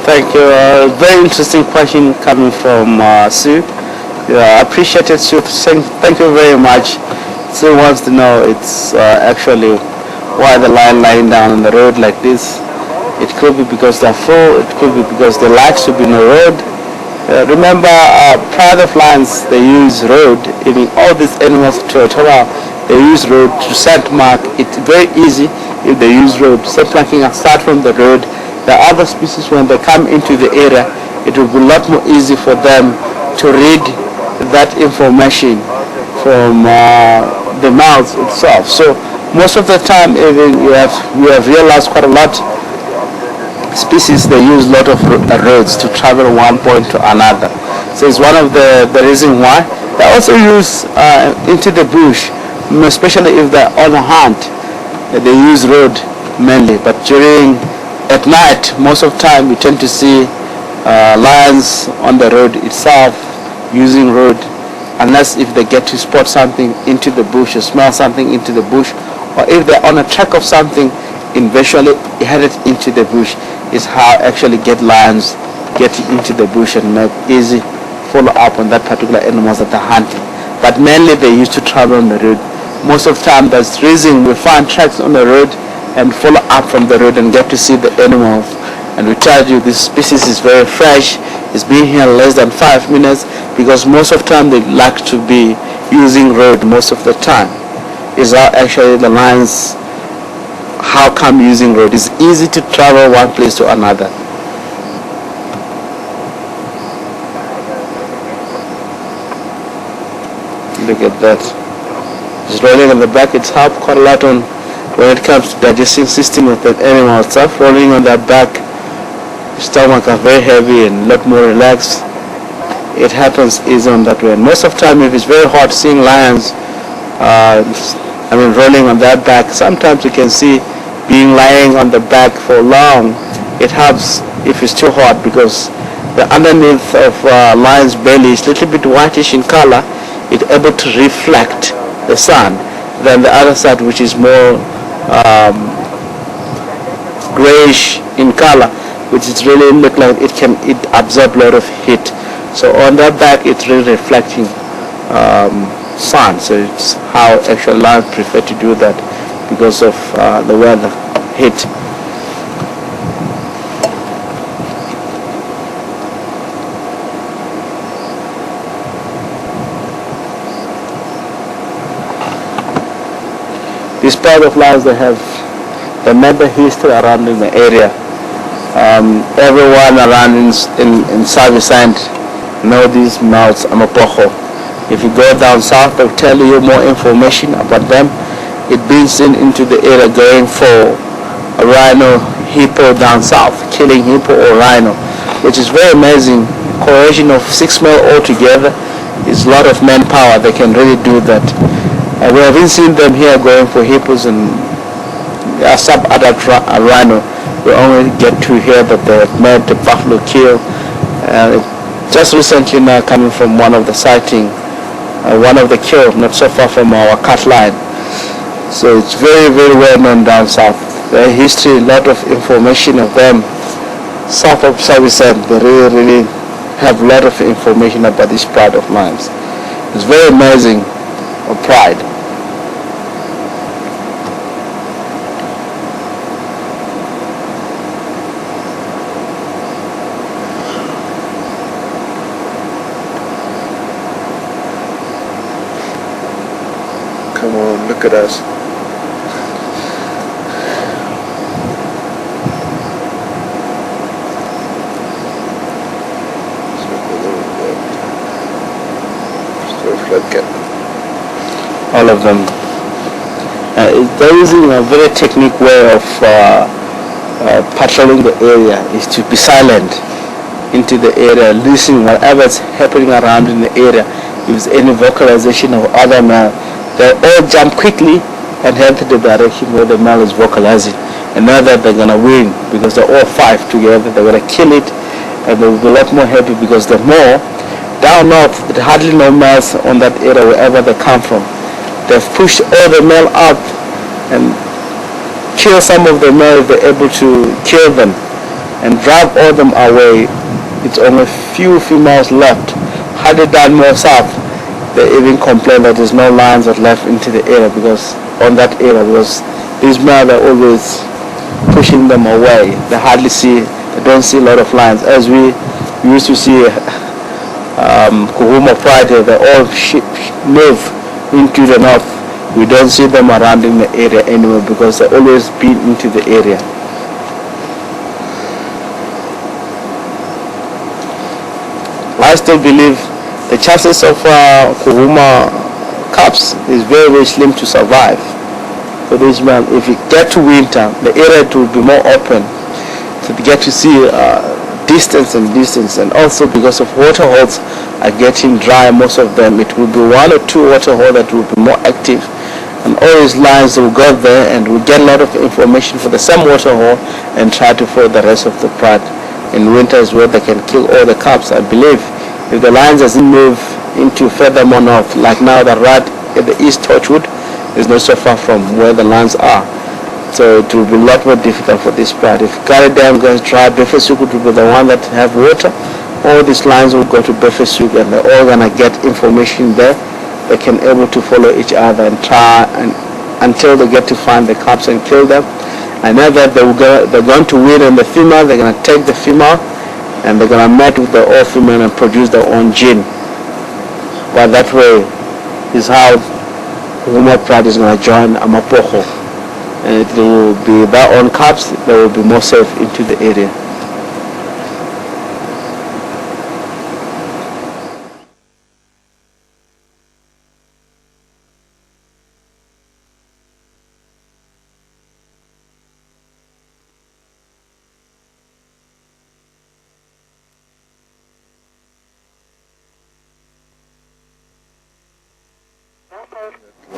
Thank you. Very interesting question coming from Sue. I appreciate it, Sue. Thank you very much. Sue wants to know it's actually why the lion lying down on the road like this. It could be because they're full. It could be because they like to be on the road. Remember, pride of lions, they use road. Even all these animals to Torah, they use road to scent mark. It's very easy if they use road. Scent marking aside from the road. The other species, when they come into the area, it will be a lot more easy for them to read that information from the mouth itself. So most of the time, even we have realized quite a lot species, they use a lot of roads to travel one point to another. So it's one of the reason why. They also use into the bush, especially if they're on a hunt. They use road mainly, but at night, most of the time, we tend to see lions on the road itself using road, unless if they get to spot something into the bush or smell something into the bush, or if they're on a track of something, eventually headed into the bush, is how actually get lions getting into the bush and make easy follow up on that particular animals that they're hunting. But mainly they used to travel on the road. Most of the time, that's the reason we find tracks on the road and follow up from the road and get to see the animals. And we tell you this species is very fresh. It's been here less than 5 minutes, because most of the time they like to be using road most of the time. Is how actually the lions, how come using road? It's easy to travel one place to another. Look at that. It's rolling on the back. It's helped quite a lot on when it comes to digesting system of that animal stuff. Rolling on their back, stomach are very heavy and a lot more relaxed. It happens easy on that way. And most of the time, if it's very hot, seeing lions, rolling on their back, sometimes you can see being lying on the back for long. It helps if it's too hot, because the underneath of lion's belly is a little bit whitish in color. It's able to reflect the sun. Then the other side, which is more grayish in color, which is really look like it absorb a lot of heat. So on that back, it's really reflecting sun. So it's how actual lions prefer to do that, because of the weather, heat. This part of lions, they made the history around in the area. Everyone around in South know these males, Mapogo. If you go down south, they'll tell you more information about them. It being seen into the area going for a rhino, hippo down south, killing hippo or rhino, which is very amazing. Cohesion of 6 males all together is a lot of manpower. They can really do that. We haven't seen them here going for hippos and sub-adult rhino. We only get to hear that they have made the buffalo kill. Just recently now, coming from one of the sighting, one of the kill not so far from our cat line. So it's very, very well known down south. The history, a lot of information of them. South of Southern, they really have a lot of information about this pride of lions. It's very amazing of pride. Come on, look at us. All of them. They're using a very technique way of patrolling the area, is to be silent into the area, listening whatever's happening around in the area. If there's any vocalization of other male, they all jump quickly and head to the direction where the male is vocalizing. And now that they're gonna win, because they're all 5 together, they're gonna kill it, and they'll be a lot more happy, because the more down north, there are hardly no males on that area wherever they come from. They've pushed all the male out and kill some of the males. They're able to kill them and drive all them away, it's only few females left. Had they done more south, they even complain that there's no lions that left into the area because these males are always pushing them away. They don't see a lot of lions. As we used to see Kuhuma Friday, they all move into the north. We don't see them around in the area anymore because they always been into the area. I still believe the chances of Kuhuma cubs is very, very slim to survive. For this man, if you get to winter, the area will be more open, so you get to see distance, and also because of water holes are getting dry, most of them, it will be one or two water holes that will be more active, and all these lines will go there and will get a lot of information for the same water hole and try to follow the rest of the pride. In winter is where they can kill all the cubs. I believe if the lions doesn't move into furthermore north, like now the right at the east Torchwood is not so far from where the lions are, so it will be a lot more difficult for this pride. If Gary Dam goes dry, Befesuk will be the one that have water. All these lions will go to Befesuk and they're all gonna get information there. They can able to follow each other and try until they get to find the cubs and kill them. I know that they're going to win on the female. They're gonna take the female and they're gonna mate with the all female and produce their own gene. But that way is how Kuhuma pride is gonna join Mapogo, and it will be their own cubs that will be more safe into the area.